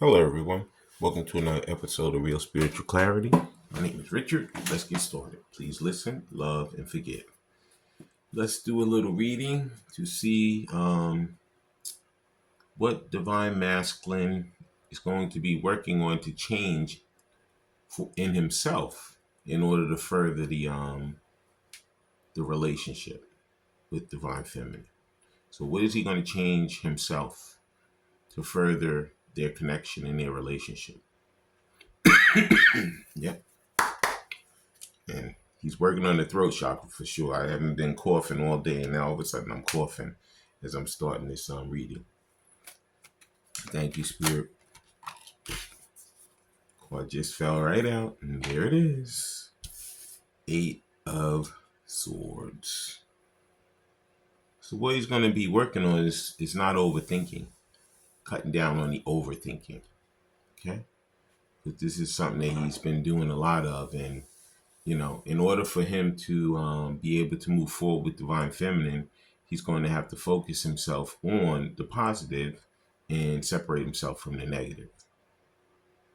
Hello, everyone. Welcome to another episode of Real Spiritual Clarity. My name is Richard. Let's get started. Please listen, love, and forgive. Let's do a little reading to see what Divine Masculine is going to be working on to change in himself in order to further the relationship with Divine Feminine. So, what is he going to change himself to further their connection in their relationship? Yep. And he's working on the throat chakra for sure. I haven't been coughing all day, and now all of a sudden I'm coughing as I'm starting this reading. Thank you, Spirit. Card just fell right out, and there it is. 8 of Swords. So what he's going to be working on is not overthinking, cutting down on the overthinking. Okay? Because this is something that he's been doing a lot of, and in order for him to be able to move forward with Divine Feminine, he's going to have to focus himself on the positive and separate himself from the negative.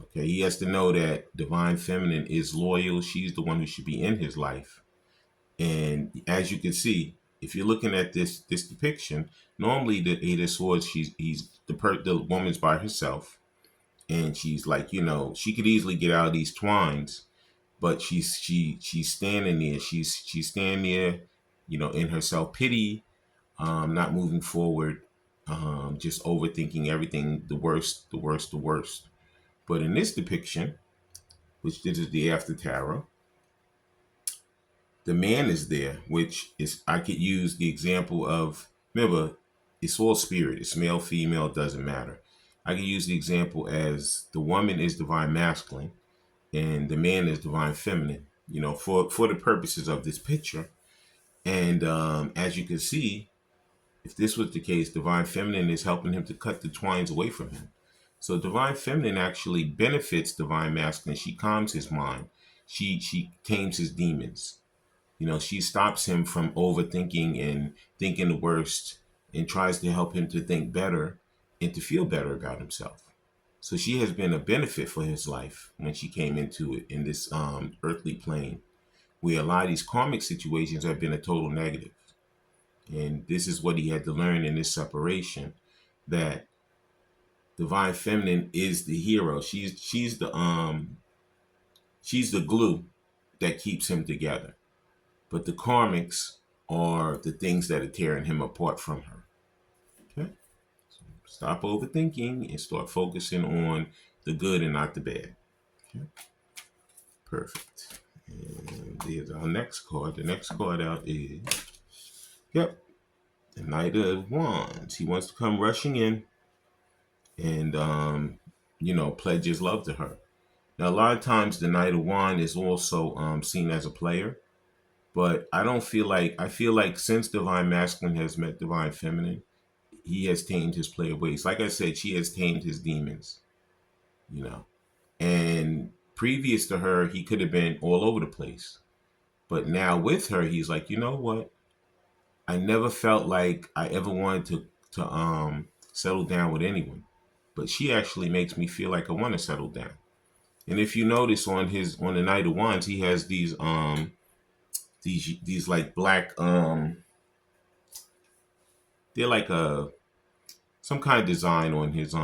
Okay, he has to know that Divine Feminine is loyal. She's the one who should be in his life. And as you can see, if you're looking at this depiction, normally the Eight of Swords, the woman's by herself, and she's like, she could easily get out of these twines, but she's standing there. She's standing there, in her self pity, not moving forward, just overthinking everything, the worst, the worst, the worst. But in this depiction, which this is the after tarot, the man is there, which is, I could use the example of, remember, it's all spirit. It's male, female, doesn't matter. I could use the example as the woman is Divine Masculine and the man is Divine Feminine, for the purposes of this picture. And as you can see, if this was the case, Divine Feminine is helping him to cut the twines away from him. So Divine Feminine actually benefits Divine Masculine. She calms his mind. She tames his demons. She stops him from overthinking and thinking the worst and tries to help him to think better and to feel better about himself. So she has been a benefit for his life when she came into it in this earthly plane, where a lot of these karmic situations have been a total negative. And this is what he had to learn in this separation, that Divine Feminine is the hero. She's the glue that keeps him together. But the karmics are the things that are tearing him apart from her. Okay? So stop overthinking and start focusing on the good and not the bad. Okay? Perfect. And there's our next card. The next card out is, the Knight of Wands. He wants to come rushing in and, pledge his love to her. Now, a lot of times the Knight of Wands is also seen as a player, but I feel like since Divine Masculine has met Divine Feminine, he has tamed his player ways. Like I said, she has tamed his demons, and previous to her, he could have been all over the place. But now with her, he's like, you know what? I never felt like I ever wanted to settle down with anyone. But she actually makes me feel like I want to settle down. And if you notice on the Knight of Wands, he has these like black they're like some kind of design on his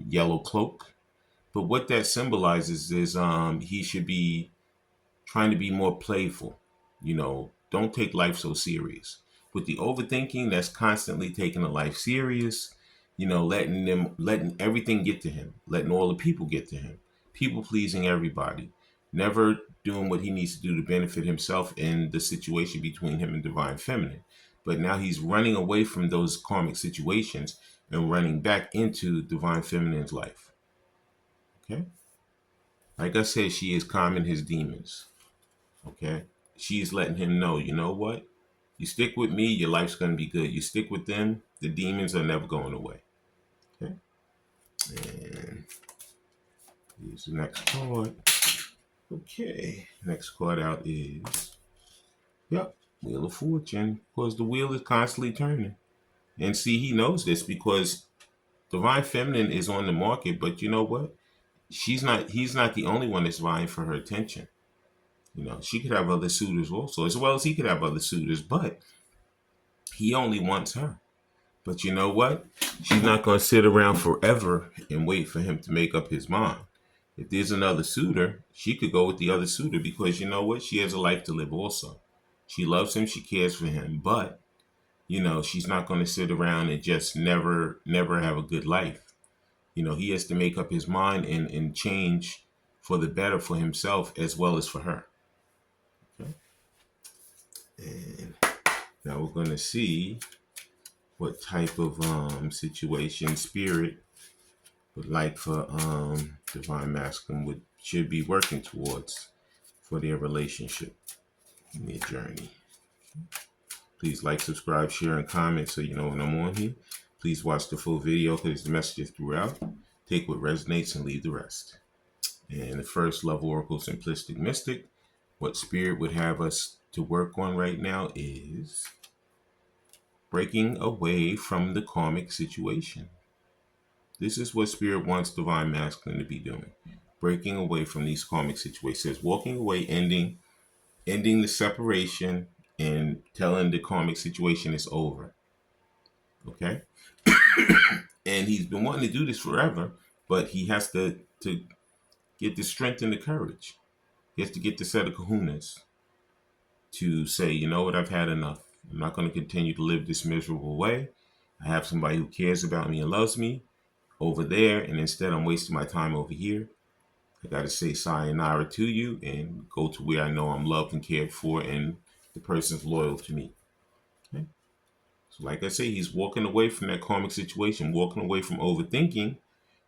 yellow cloak. But what that symbolizes is he should be trying to be more playful. Don't take life so serious. With the overthinking, that's constantly taking a life serious, letting everything get to him, letting all the people get to him, people pleasing everybody, never doing what he needs to do to benefit himself in the situation between him and Divine Feminine. But now he's running away from those karmic situations and running back into Divine Feminine's life. Okay? Like I said, she is calming his demons. Okay? She is letting him know, you know what? You stick with me, your life's going to be good. You stick with them, the demons are never going away. Okay? And here's the next card. Okay. Next card out is, Wheel of Fortune. Because the wheel is constantly turning. And see, he knows this because Divine Feminine is on the market, but you know what? He's not the only one that's vying for her attention. She could have other suitors also, as well as he could have other suitors, but he only wants her. But you know what? She's not going to sit around forever and wait for him to make up his mind. If there's another suitor, she could go with the other suitor because you know what? She has a life to live also. She loves him, she cares for him, but she's not going to sit around and just never have a good life. He has to make up his mind and change for the better for himself as well as for her. Okay. And now we're going to see what type of situation spirit would like for divine masculine should be working towards for their relationship and their journey. Please like, subscribe, share, and comment so you know when I'm on here. Please watch the full video because the messages throughout. Take what resonates and leave the rest. And the first level oracle simplistic mystic, what spirit would have us to work on right now is breaking away from the karmic situation. This is what spirit wants divine masculine to be doing. Breaking away from these karmic situations. Walking away, ending the separation, and telling the karmic situation is over. Okay? And he's been wanting to do this forever, but he has to get the strength and the courage. He has to get the set of kahunas to say, you know what, I've had enough. I'm not going to continue to live this miserable way. I have somebody who cares about me and loves me over there, and instead I'm wasting my time over here. I got to say sayonara to you and go to where I know I'm loved and cared for and the person's loyal to me. Okay? So like I say, he's walking away from that karmic situation, walking away from overthinking.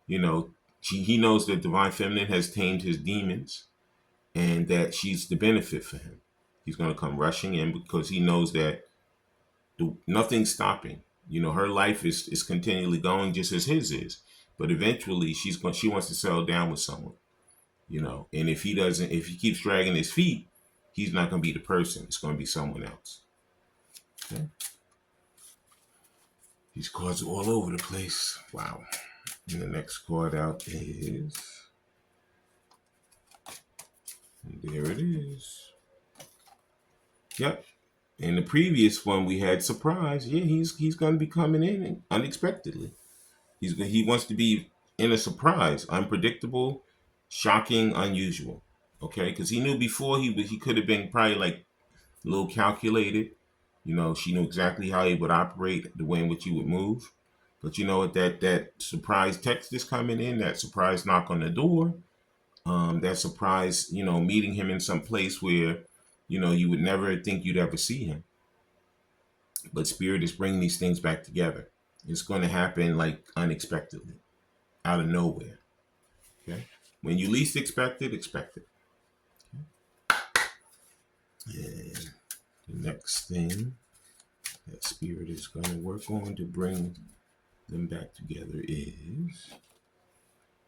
He knows that divine feminine has tamed his demons and that she's the benefit for him. He's going to come rushing in because he knows that nothing's stopping. Her life is continually going just as his is. But eventually she wants to settle down with someone. And if he keeps dragging his feet, he's not going to be the person. It's going to be someone else. Okay? These cards are all over the place. Wow. And the next card out is, and there it is. Yep. In the previous one, we had surprise. Yeah, he's going to be coming in unexpectedly. He wants to be in a surprise, unpredictable, shocking, unusual. Okay, because he knew before he could have been probably like a little calculated. She knew exactly how he would operate, the way in which he would move. But you know what? That surprise text is coming in. That surprise knock on the door. That surprise, meeting him in some place where, you would never think you'd ever see him. But spirit is bringing these things back together. It's going to happen like unexpectedly, out of nowhere. Okay, when you least expect it, expect it. Okay? And the next thing that spirit is going to work on to bring them back together is,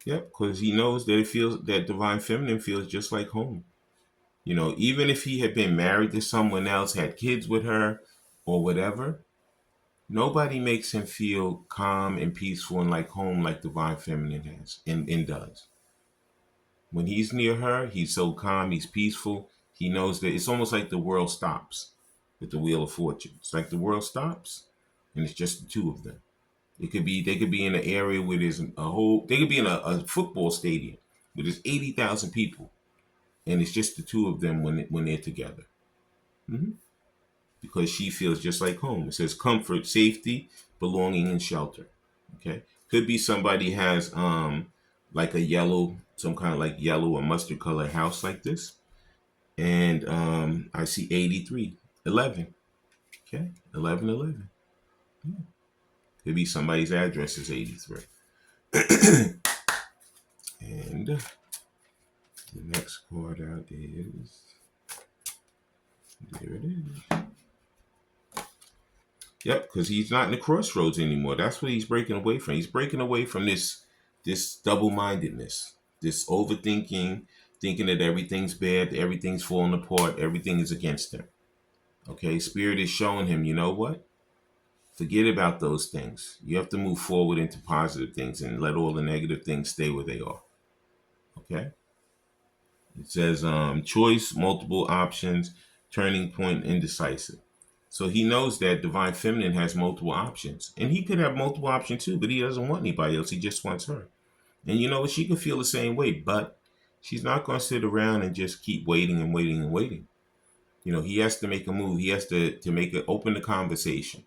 because he knows that that divine feminine feels just like home. Even if he had been married to someone else, had kids with her, or whatever, nobody makes him feel calm and peaceful and like home like divine feminine has and does. When he's near her, he's so calm, he's peaceful. He knows that it's almost like the world stops with the Wheel of Fortune. It's like the world stops and it's just the two of them. They could be in an area where there's they could be in a football stadium where there's 80,000 people and it's just the two of them when they're together. Mm-hmm. Because she feels just like home. It says comfort, safety, belonging, and shelter. Okay. Could be somebody has like some kind of like yellow or mustard color house like this. And I see 8311. Okay. 1111. Yeah. Could be somebody's address is 83. And the next card out is, there it is. Yep, because he's not in the crossroads anymore. That's what he's breaking away from. He's breaking away from this double-mindedness, this overthinking, thinking that everything's bad, everything's falling apart, everything is against him. Okay, Spirit is showing him, you know what? Forget about those things. You have to move forward into positive things and let all the negative things stay where they are. Okay? It says choice, multiple options, turning point, indecisive. So he knows that divine feminine has multiple options. And he could have multiple options too, but he doesn't want anybody else. He just wants her. And you know what? She could feel the same way, but she's not going to sit around and just keep waiting and waiting and waiting. He has to make a move. He has to make it, open the conversation.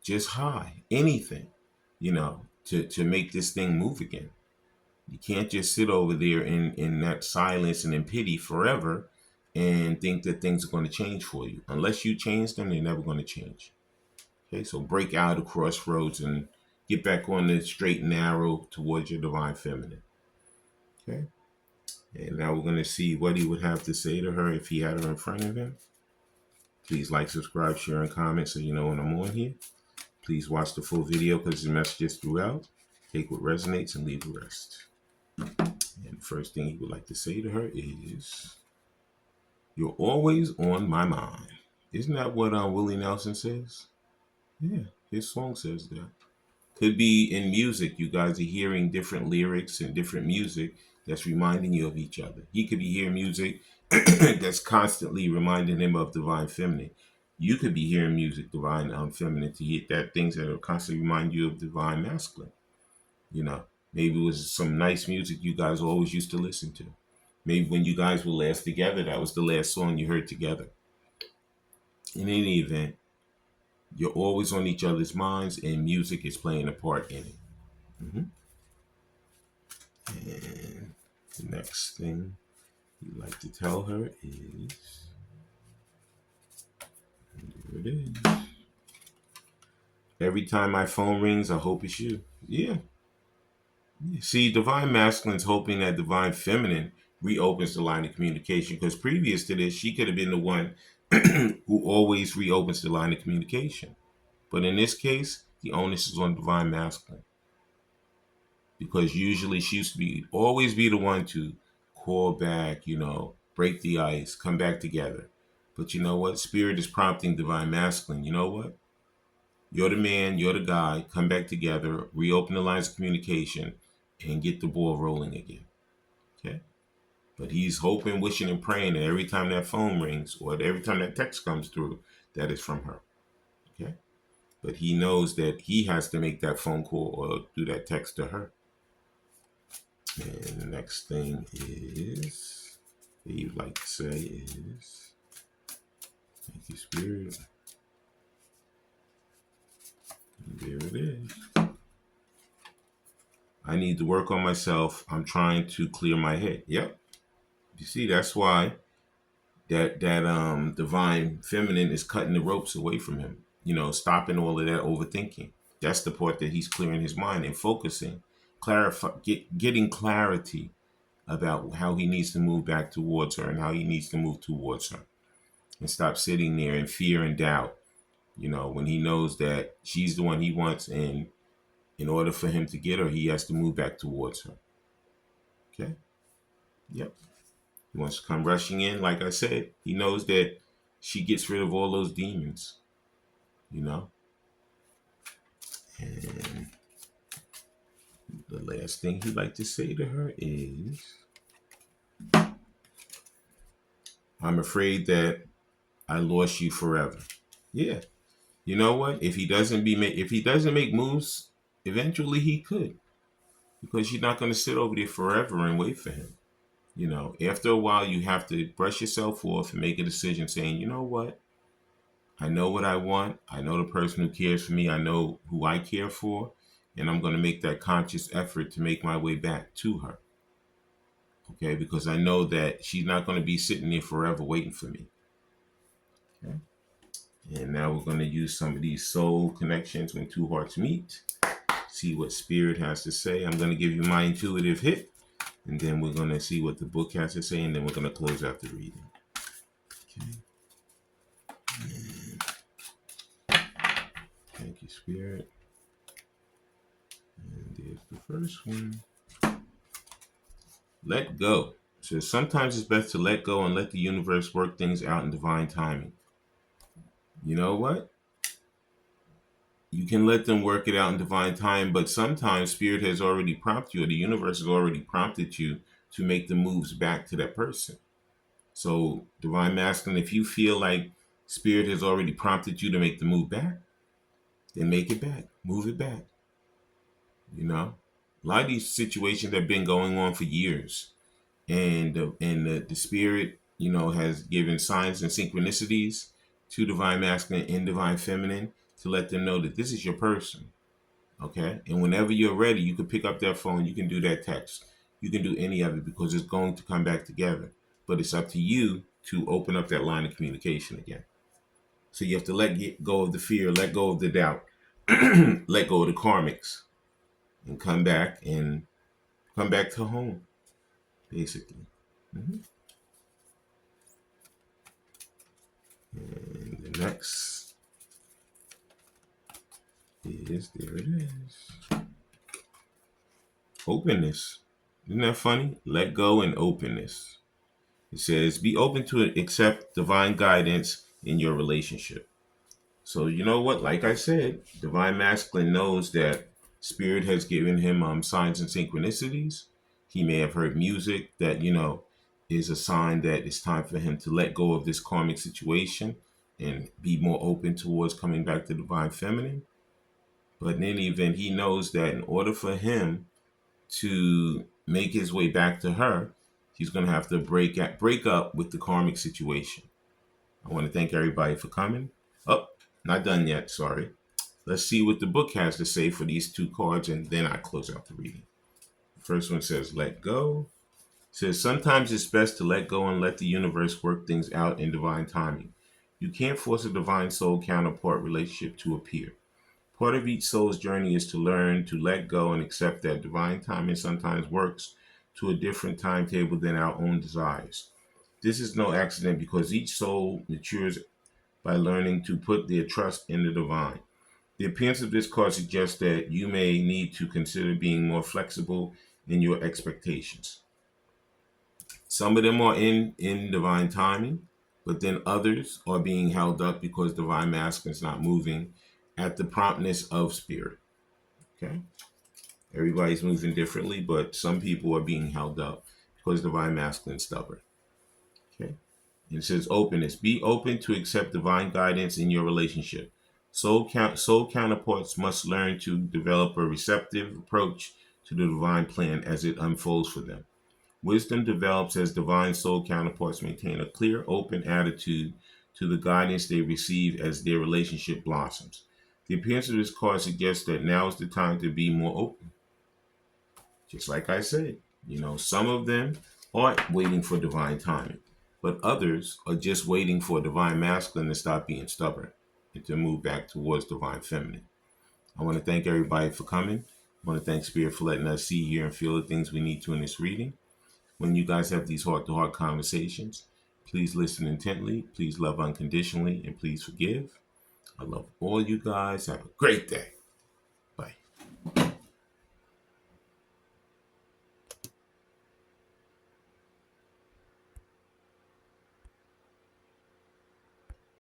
Just hi, anything, to make this thing move again. You can't just sit over there in that silence and in pity forever and think that things are going to change for you. Unless you change them, they're never going to change. Okay, so break out of crossroads and get back on the straight and narrow towards your divine feminine. Okay, and now we're going to see what he would have to say to her if he had her in front of him. Please like, subscribe, share, and comment so you know when I'm on here. Please watch the full video because the message is throughout. Take what resonates and leave the rest. And the first thing he would like to say to her is, "You're always on my mind." Isn't that what Willie Nelson says? Yeah, his song says that. Could be in music. You guys are hearing different lyrics and different music that's reminding you of each other. He could be hearing music that's constantly reminding him of divine feminine. You could be hearing music, divine feminine, to hear that things that are constantly remind you of divine masculine. Maybe it was some nice music you guys always used to listen to. Maybe when you guys were last together, that was the last song you heard together. In any event, you're always on each other's minds, and music is playing a part in it. Mm-hmm. And the next thing you'd like to tell her is, here it is. Every time my phone rings, I hope it's you. Yeah. See, divine masculine's hoping that divine feminine reopens the line of communication, because previous to this, she could have been the one who always reopens the line of communication. But in this case, the onus is on divine masculine, because usually she used to always be the one to call back, break the ice, come back together. But you know what? Spirit is prompting divine masculine. You know what? You're the man, you're the guy, come back together, reopen the lines of communication, and get the ball rolling again. Okay? But he's hoping, wishing, and praying that every time that phone rings or every time that text comes through, that is from her. Okay? But he knows that he has to make that phone call or do that text to her. And the next thing is, that you'd like to say is, thank you, Spirit. And there it is. I need to work on myself. I'm trying to clear my head. Yep. You see, that's why that divine feminine is cutting the ropes away from him. Stopping all of that overthinking. That's the part that he's clearing his mind and focusing, getting clarity about how he needs to move back towards her and how he needs to move towards her, and stop sitting there in fear and doubt. When he knows that she's the one he wants, and in order for him to get her, he has to move back towards her. Okay. Yep. He wants to come rushing in. Like I said, he knows that she gets rid of all those demons, And the last thing he'd like to say to her is, "I'm afraid that I lost you forever." Yeah. You know what? If he doesn't make moves, eventually he could, because you're not going to sit over there forever and wait for him. After a while, you have to brush yourself off and make a decision saying, you know what? I know what I want. I know the person who cares for me. I know who I care for. And I'm going to make that conscious effort to make my way back to her. Okay? Because I know that she's not going to be sitting there forever waiting for me. Okay? And now we're going to use some of these soul connections when two hearts meet. See what Spirit has to say. I'm going to give you my intuitive hit. And then we're going to see what the book has to say. And then we're going to close out the reading. Okay. Thank you, Spirit. And there's the first one. Let go. So sometimes it's best to let go and let the universe work things out in divine timing. You know what? you can let them work it out in divine time, but sometimes spirit has already prompted you, or the universe has already prompted you to make the moves back to that person. So divine masculine, if you feel like spirit has already prompted you to make the move back, then make it back, move it back. You know, a lot of these situations have been going on for years, and the spirit, has given signs and synchronicities to divine masculine and divine feminine to let them know that this is your person. Okay, and whenever you're ready, you can pick up that phone, you can do that text, you can do any of it, because it's going to come back together. But it's up to you to open up that line of communication again. So you have to go of the fear, let go of the doubt, let go of the karmics, and come back to home, basically. Mhm. And the next there it is. Openness. Isn't that funny? Let go and openness. It says, be open to accept divine guidance in your relationship. So, you know what? Like I said, divine masculine knows that spirit has given him signs and synchronicities. He may have heard music that, is a sign that it's time for him to let go of this karmic situation and be more open towards coming back to divine feminine. But in any event, he knows that in order for him to make his way back to her, he's going to have to break up with the karmic situation. I want to thank everybody for coming. Oh, not done yet. Sorry. Let's see what the book has to say for these two cards, and then I close out the reading. The first one says, let go. It says, sometimes it's best to let go and let the universe work things out in divine timing. You can't force a divine soul counterpart relationship to appear. Part of each soul's journey is to learn to let go and accept that divine timing sometimes works to a different timetable than our own desires. This is no accident, because each soul matures by learning to put their trust in the divine. The appearance of this card suggests that you may need to consider being more flexible in your expectations. Some of them are in divine timing, but then others are being held up because divine masculine is not moving at the promptness of spirit. Okay? Everybody's moving differently, but some people are being held up because divine masculine is stubborn. Okay? And it says openness. Be open to accept divine guidance in your relationship. Soul counterparts must learn to develop a receptive approach to the divine plan as it unfolds for them. Wisdom develops as divine soul counterparts maintain a clear, open attitude to the guidance they receive as their relationship blossoms. The appearance of this card suggests that now is the time to be more open. Just like I said, some of them aren't waiting for divine timing, but others are just waiting for divine masculine to stop being stubborn and to move back towards divine feminine. I want to thank everybody for coming. I want to thank Spirit for letting us see, hear, and feel the things we need to in this reading. When you guys have these heart-to-heart conversations, please listen intently, please love unconditionally, and please forgive. I love all you guys. Have a great day.